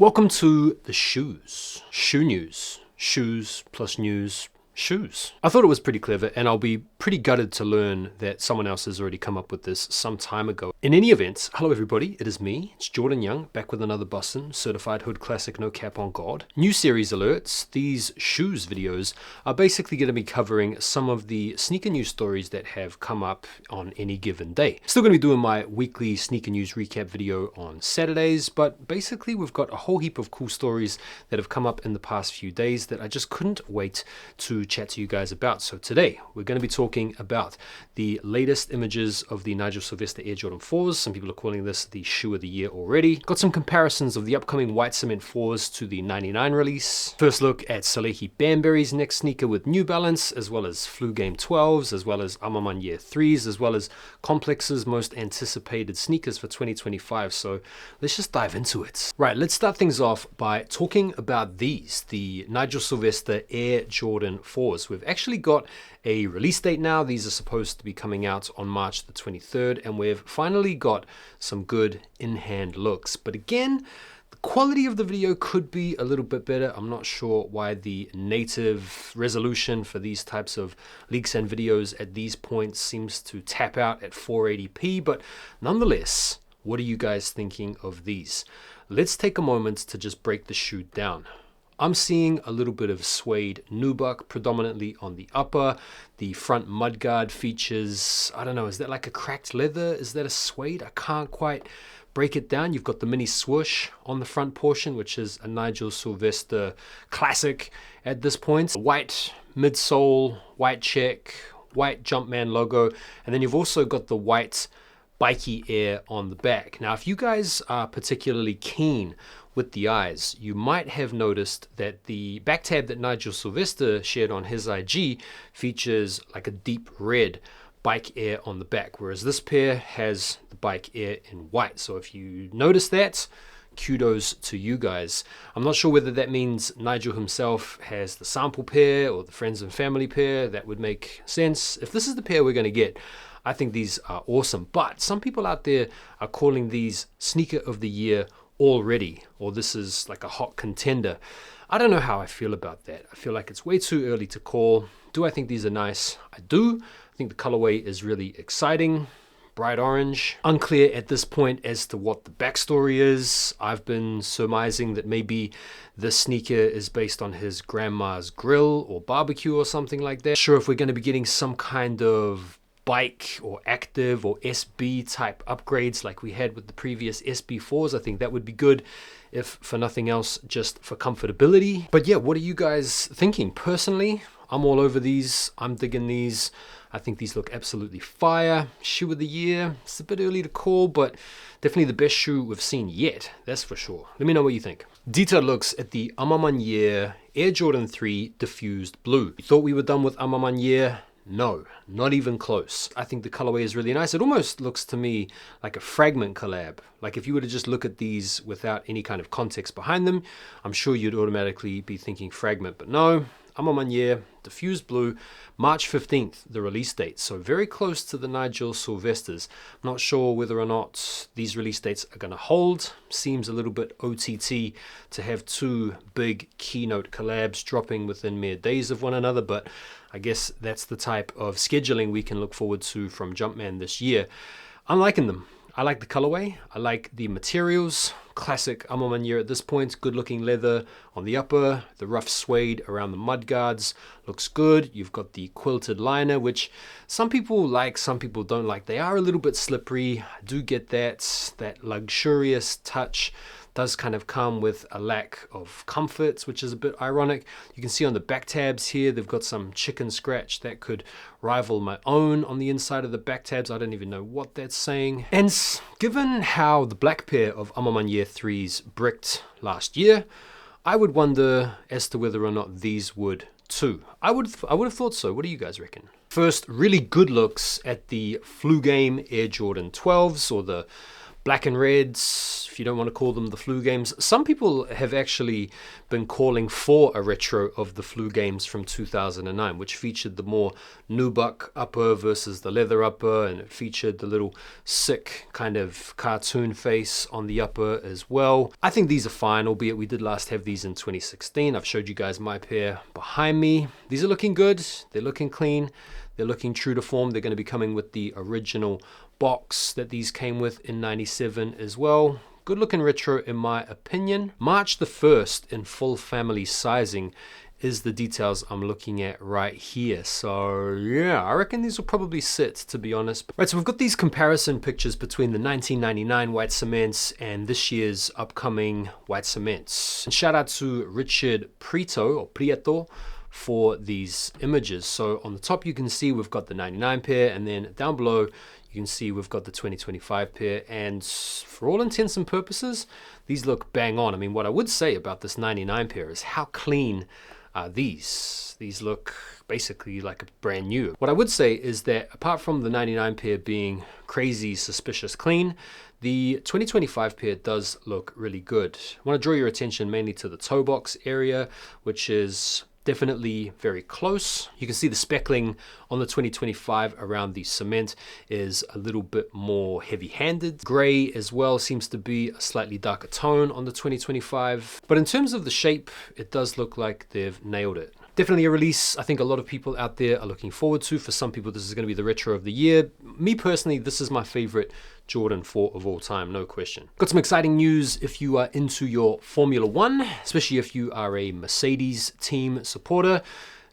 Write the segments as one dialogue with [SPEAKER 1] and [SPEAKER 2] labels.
[SPEAKER 1] Welcome to the SHEWS. Shoe news. Shoes plus news. Shoes. I thought it was pretty clever, and I'll be pretty gutted to learn that someone else has already come up with this some time ago. In any event, hello everybody, it is me, it's Jordan Young, back with another Boston Certified Hood Classic No Cap on God. New series alerts. These shoes videos are basically going to be covering some of the sneaker news stories that have come up on any given day. Still going to be doing my weekly sneaker news recap video on Saturdays, but basically we've got a whole heap of cool stories that have come up in the past few days that I just couldn't wait to chat to you guys about. So today we're going to be talking about the latest images of the Nigel Sylvester Air Jordan 4s. Some people are calling this the shoe of the year already. Got some comparisons of the upcoming white cement 4s to the 99 release. First look at Salehe Banbury's next sneaker with New Balance, as well as Flue Game 12s, as well as maniere 3s, as well as Complex's most anticipated sneakers for 2025. So let's just dive into it. Right, let's start things off by talking about these, the Nigel Sylvester Air Jordan 4s. We've actually got a release date now. These are supposed to be coming out on March the 23rd, and we've finally got some good in-hand looks. But again, the quality of the video could be a little bit better. I'm not sure why the native resolution for these types of leaks and videos at these points seems to tap out at 480p, but nonetheless, what are you guys thinking of these? Let's take a moment to just break the shoe down. I'm seeing a little bit of suede nubuck predominantly on the upper. The front mudguard features, I don't know, is that like a cracked leather? Is that a suede? I can't quite break it down. You've got the mini swoosh on the front portion, which is a Nigel Sylvester classic at this point. White midsole, white check, white Jumpman logo, and then you've also got the white Bikey Air on the back. Now, if you guys are particularly keen with the eyes, you might have noticed that the back tab that Nigel Sylvester shared on his IG features like a deep red Bike Air on the back, whereas this pair has the Bike Air in white. So if you notice that, kudos to you guys. I'm not sure whether that means Nigel himself has the sample pair or the friends and family pair. That would make sense. If this is the pair we're going to get, I think these are awesome. But some people out there are calling these sneaker of the year already, or this is like a hot contender. I don't know how I feel about that. I feel like it's way too early to call. Do I think these are nice? I do. I think the colorway is really exciting. Bright orange. Unclear at this point as to what the backstory is. I've been surmising that maybe this sneaker is based on his grandma's grill or barbecue or something like that. Not sure if we're going to be getting some kind of bike or active or SB type upgrades like we had with the previous SB4s. I think that would be good, if for nothing else, just for comfortability. But yeah, what are you guys thinking? Personally, I'm all over these. I'm digging these. I think these look absolutely fire. Shoe of the year, it's a bit early to call, but definitely the best shoe we've seen yet, that's for sure. Let me know what you think. Detailed looks at the maniere Air Jordan 3 diffused blue. You thought we were done with maniere? No, not even close. I think the colorway is really nice. It almost looks to me like a fragment collab. Like if you were to just look at these without any kind of context behind them, I'm sure you'd automatically be thinking fragment, but no. maniere, diffused blue, March 15th, the release date. So very close to the Nigel Sylvesters. I'm not sure whether or not these release dates are going to hold. Seems a little bit OTT to have two big keynote collabs dropping within mere days of one another, but I guess that's the type of scheduling we can look forward to from Jumpman this year. I'm liking them. I like the colorway. I like the materials. Classic maniere at this point. Good looking leather on the upper. The rough suede around the mudguards looks good. You've got the quilted liner, which some people like, some people don't like. They are a little bit slippery. I do get that. That luxurious touch does kind of come with a lack of comfort, which is a bit ironic. You can see on the back tabs here, they've got some chicken scratch that could rival my own on the inside of the back tabs. I don't even know what that's saying. And given how the black pair of maniere 3s bricked last year, I would wonder as to whether or not these would too. I would have thought so. What do you guys reckon? First, really good looks at the Flue Game Air Jordan 12s, or the black and reds, if you don't want to call them the Flue games. Some people have actually been calling for a retro of the Flue games from 2009, which featured the more nubuck upper versus the leather upper, and it featured the little sick kind of cartoon face on the upper as well. I think these are fine, albeit we did last have these in 2016. I've showed you guys my pair behind me. These are looking good, they're looking clean, they're looking true to form. They're going to be coming with the original box that these came with in 97 as well. Good looking retro in my opinion. March the 1st in full family sizing is the details I'm looking at right here. So yeah, I reckon these will probably sit, to be honest. Right, so we've got these comparison pictures between the 1999 white cements and this year's upcoming white cements. And shout out to Richard Prieto for these images. So on the top you can see we've got the 99 pair, and then down below you can see we've got the 2025 pair, and for all intents and purposes these look bang on. I mean, what I would say about this 99 pair is how clean are these. These look basically like a brand new. What I would say is that apart from the 99 pair being crazy suspicious clean, the 2025 pair does look really good. I want to draw your attention mainly to the toe box area, which is definitely very close. You can see the speckling on the 2025 around the cement is a little bit more heavy-handed. Gray as well seems to be a slightly darker tone on the 2025. But in terms of the shape, it does look like they've nailed it. Definitely a release I think a lot of people out there are looking forward to. For some people, this is going to be the retro of the year. Me personally, this is my favorite Jordan 4 of all time, no question. Got some exciting news if you are into your Formula One, especially if you are a Mercedes team supporter.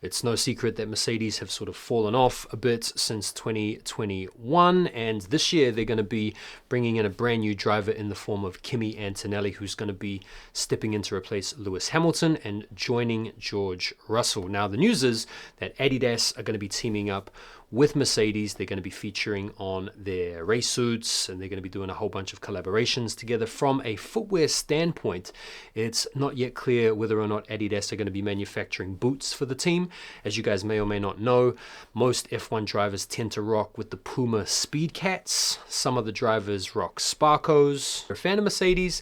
[SPEAKER 1] It's no secret that Mercedes have sort of fallen off a bit since 2021, and this year they're going to be bringing in a brand new driver in the form of Kimi Antonelli, who's going to be stepping in to replace Lewis Hamilton and joining George Russell. Now the news is that Adidas are going to be teaming up with Mercedes. They're going to be featuring on their race suits, and they're going to be doing a whole bunch of collaborations together. From a footwear standpoint, it's not yet clear whether or not Adidas are going to be manufacturing boots for the team. As you guys may or may not know, most F1 drivers tend to rock with the Puma Speed Cats. Some of the drivers rock Sparkos. If you're a fan of Mercedes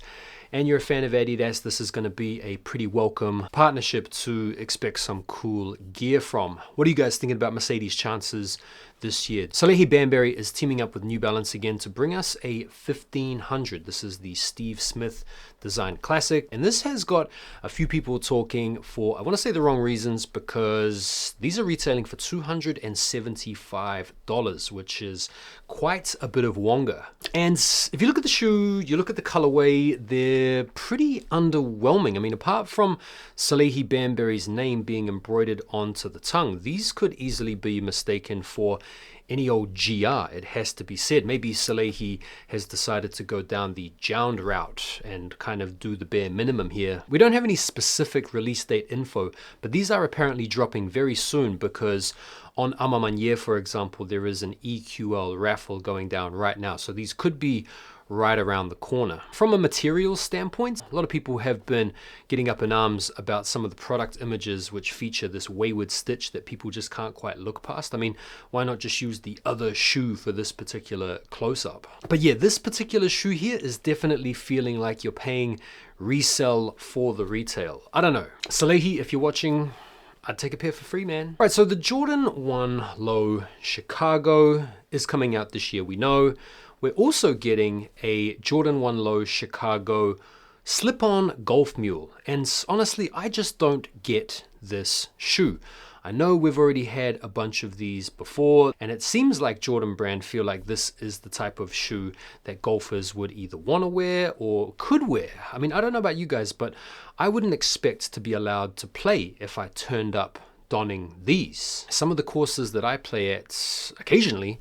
[SPEAKER 1] and you're a fan of Adidas, this is going to be a pretty welcome partnership to expect some cool gear from. What are you guys thinking about Mercedes' chances this year? Salehe Bamberry is teaming up with New Balance again to bring us a 1500. This is the Steve Smith Design Classic, and this has got a few people talking for, I want to say the wrong reasons, because these are retailing for $275, which is quite a bit of wonga. And if you look at the shoe, you look at the colorway, they're pretty underwhelming. I mean, apart from Salehe Bamberry's name being embroidered onto the tongue, these could easily be mistaken for any old GR, it has to be said. Maybe Salehe has decided to go down the Jound route and kind of do the bare minimum here. We don't have any specific release date info, but these are apparently dropping very soon, because on maniere, for example, there is an EQL raffle going down right now. So these could be right around the corner. From a materials standpoint, a lot of people have been getting up in arms about some of the product images which feature this wayward stitch that people just can't quite look past. I mean, why not just use the other shoe for this particular close-up? But yeah, this particular shoe here is definitely feeling like you're paying resell for the retail. I don't know. Salehe, if you're watching, I'd take a pair for free, man. All right, so the Jordan 1 Low Chicago is coming out this year, we know. We're also getting a Jordan 1 Low Chicago slip-on golf mule. And honestly, I just don't get this shoe. I know we've already had a bunch of these before, and it seems like Jordan Brand feel like this is the type of shoe that golfers would either want to wear or could wear. I mean, I don't know about you guys, but I wouldn't expect to be allowed to play if I turned up donning these. Some of the courses that I play at occasionally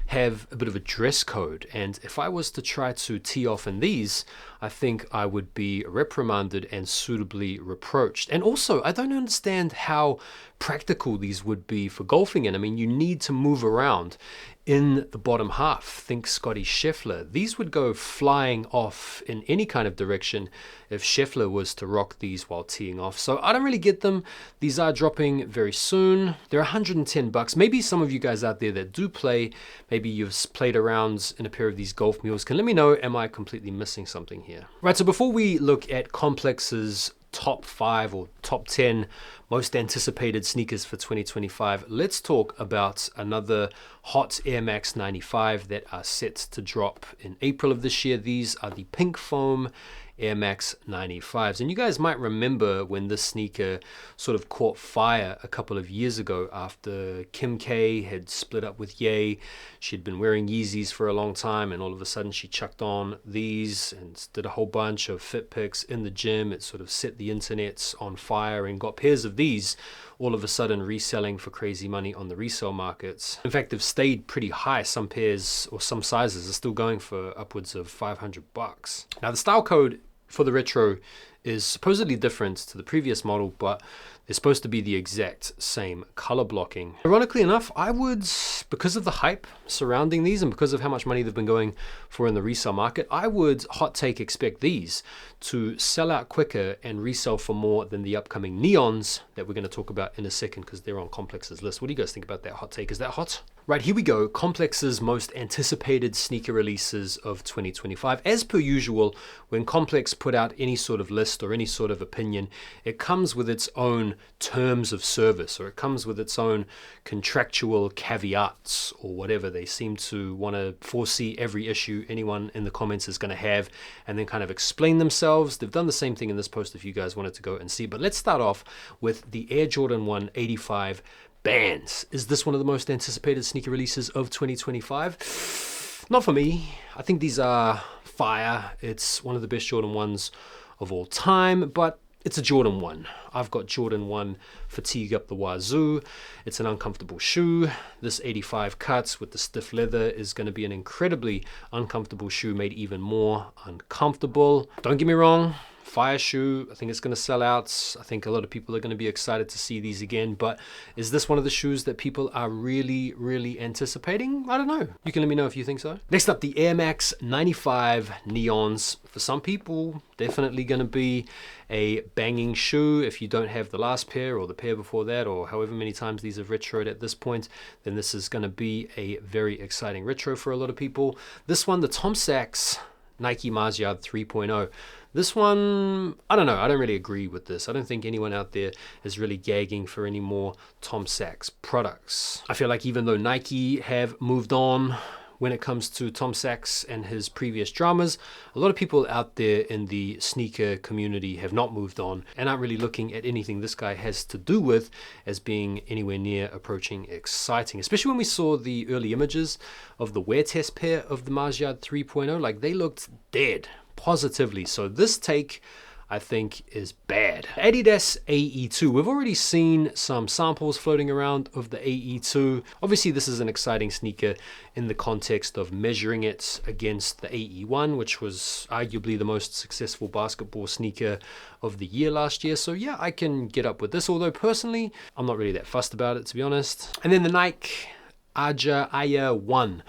[SPEAKER 1] have a bit of a dress code, and if I was to try to tee off in these, I think I would be reprimanded and suitably reproached. And also, I don't understand how practical these would be for golfing in. I mean, you need to move around in the bottom half. Think Scotty Scheffler. These would go flying off in any kind of direction if Scheffler was to rock these while teeing off. So I don't really get them. These are dropping very soon. They're 110 bucks. Maybe some of you guys out there that do play, maybe you've played around in a pair of these golf mules, can let me know, am I completely missing something here? Right, so before we look at Complex's top 5 or top 10 most anticipated sneakers for 2025, let's talk about another hot Air Max 95 that are set to drop in April of this year. These are the pink foam Air Max 95s. And you guys might remember when this sneaker sort of caught fire a couple of years ago after Kim K had split up with Ye. She'd been wearing Yeezys for a long time, and all of a sudden she chucked on these and did a whole bunch of fit pics in the gym. It sort of set the internet on fire and got pairs of these all of a sudden reselling for crazy money on the resale markets. In fact, they've stayed pretty high. Some pairs or some sizes are still going for upwards of 500 bucks. Now, the style code for the retro is supposedly different to the previous model, but they're supposed to be the exact same color blocking. Ironically enough, I would, because of the hype surrounding these and because of how much money they've been going for in the resale market, I would, hot take, expect these to sell out quicker and resell for more than the upcoming neons that we're going to talk about in a second, because they're on Complex's list. What do you guys think about that hot take? Is that hot? Right, here we go. Complex's most anticipated sneaker releases of 2025. As per usual, when Complex put out any sort of list or any sort of opinion, it comes with its own terms of service, or it comes with its own contractual caveats or whatever. They seem to want to foresee every issue anyone in the comments is going to have and then kind of explain themselves. They've done the same thing in this post if you guys wanted to go and see. But let's start off with the Air Jordan 1 85 bands. Is this one of the most anticipated sneaker releases of 2025? Not for me. I think these are fire. It's one of the best Jordan 1s of all time, but it's a Jordan 1. I've got Jordan 1 fatigue up the wazoo. It's an uncomfortable shoe. This 85 cuts with the stiff leather is going to be an incredibly uncomfortable shoe, made even more uncomfortable. Don't get me wrong, fire shoe. I think it's going to sell out. I think a lot of people are going to be excited to see these again, but is this one of the shoes that people are really, really anticipating? I don't know. You can let me know if you think so. Next up, the Air Max 95 Neons. For some people, definitely going to be a banging shoe. If you don't have the last pair or the pair before that, or however many times these have retroed at this point, then this is going to be a very exciting retro for a lot of people. This one, the Tom Sachs Nike Mars Yard 3.0. This one, I don't know. I don't really agree with this. I don't think anyone out there is really gagging for any more Tom Sachs products. I feel like even though Nike have moved on when it comes to Tom Sachs and his previous dramas, a lot of people out there in the sneaker community have not moved on and aren't really looking at anything this guy has to do with as being anywhere near approaching exciting. Especially when we saw the early images of the wear test pair of the Mars Yard 3.0, like they looked dead, positively. So this take, I think, is bad. Adidas AE2. We've already seen some samples floating around of the AE2. Obviously, this is an exciting sneaker in the context of measuring it against the AE1, which was arguably the most successful basketball sneaker of the year last year. So yeah, I can get up with this, although personally, I'm not really that fussed about it, to be honest. And then the Nike Aya 1.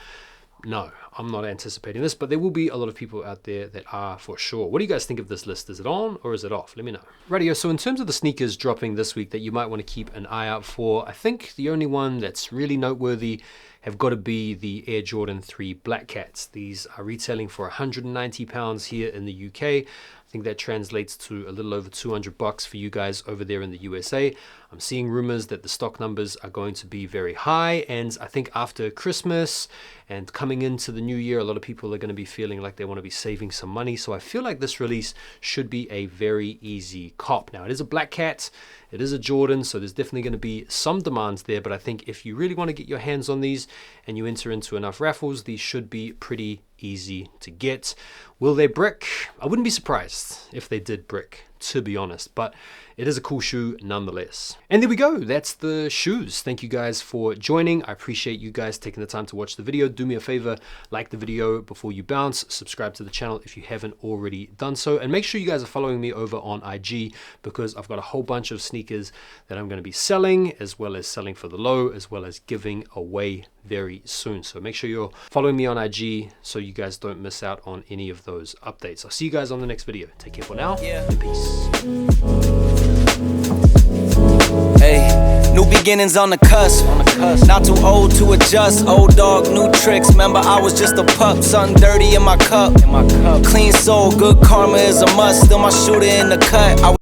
[SPEAKER 1] No, I'm not anticipating this, but there will be a lot of people out there that are for sure. What do you guys think of this list? Is it on or is it off? Let me know. Rightio, so in terms of the sneakers dropping this week that you might want to keep an eye out for, I think the only one that's really noteworthy have got to be the Air Jordan 3 Black Cats. These are retailing for £190 here in the UK. I think that translates to a little over 200 bucks for you guys over there in the USA. I'm seeing rumors that the stock numbers are going to be very high, and I think after Christmas and coming into the new year, a lot of people are going to be feeling like they want to be saving some money. So I feel like this release should be a very easy cop. Now, it is a Black Cat. It is a Jordan, so there's definitely going to be some demands there, but I think if you really want to get your hands on these and you enter into enough raffles, these should be pretty easy to get. Will they brick? I wouldn't be surprised if they did brick, to be honest, but it is a cool shoe nonetheless. And there we go. That's the shoes. Thank you guys for joining. I appreciate you guys taking the time to watch the video. Do me a favor, like the video before you bounce, subscribe to the channel if you haven't already done so, and make sure you guys are following me over on IG, because I've got a whole bunch of sneakers that I'm going to be selling, as well as selling for the low, as well as giving away very soon. So make sure you're following me on IG so you guys don't miss out on any of those updates. I'll see you guys on the next video. Take care for now, and peace.
[SPEAKER 2] Hey, new beginnings on the cusp. Not too old to adjust. Old dog, new tricks. Remember, I was just a pup. Something dirty in my cup. Clean soul, good karma is a must. Still my shooter in the cut.